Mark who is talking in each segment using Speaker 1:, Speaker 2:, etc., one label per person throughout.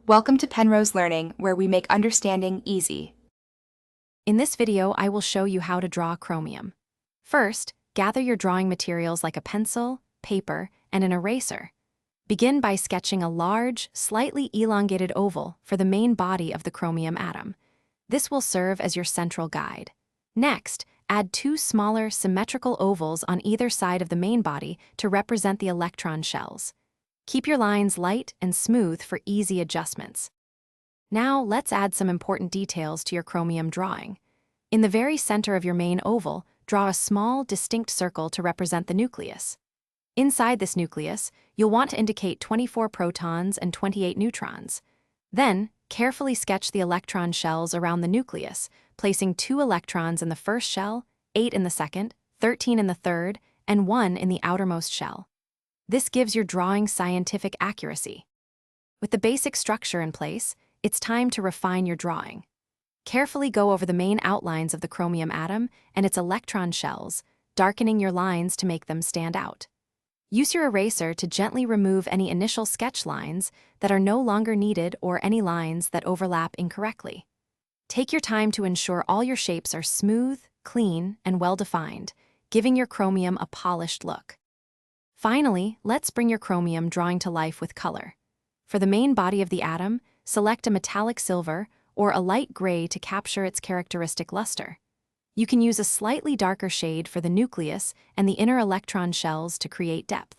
Speaker 1: Welcome to Penrose Learning, where we make understanding easy.
Speaker 2: In this video, I will show you how to draw chromium. First, gather your drawing materials like a pencil, paper, and an eraser. Begin by sketching a large, slightly elongated oval for the main body of the chromium atom. This will serve as your central guide. Next, add two smaller, symmetrical ovals on either side of the main body to represent the electron shells. Keep your lines light and smooth for easy adjustments. Now, let's add some important details to your chromium drawing. In the very center of your main oval, draw a small, distinct circle to represent the nucleus. Inside this nucleus, you'll want to indicate 24 protons and 28 neutrons. Then, carefully sketch the electron shells around the nucleus, placing 2 electrons in the first shell, 8 in the second, 13 in the third, and 1 in the outermost shell. This gives your drawing scientific accuracy. With the basic structure in place, it's time to refine your drawing. Carefully go over the main outlines of the chromium atom and its electron shells, darkening your lines to make them stand out. Use your eraser to gently remove any initial sketch lines that are no longer needed or any lines that overlap incorrectly. Take your time to ensure all your shapes are smooth, clean, and well-defined, giving your chromium a polished look. Finally, let's bring your chromium drawing to life with color. For the main body of the atom, select a metallic silver or a light gray to capture its characteristic luster. You can use a slightly darker shade for the nucleus and the inner electron shells to create depth.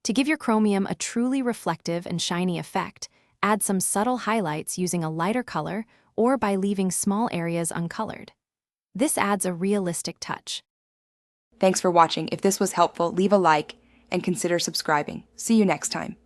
Speaker 2: To give your chromium a truly reflective and shiny effect, add some subtle highlights using a lighter color or by leaving small areas uncolored. This adds a realistic touch.
Speaker 1: Thanks for watching. If this was helpful, leave a like and consider subscribing. See you next time.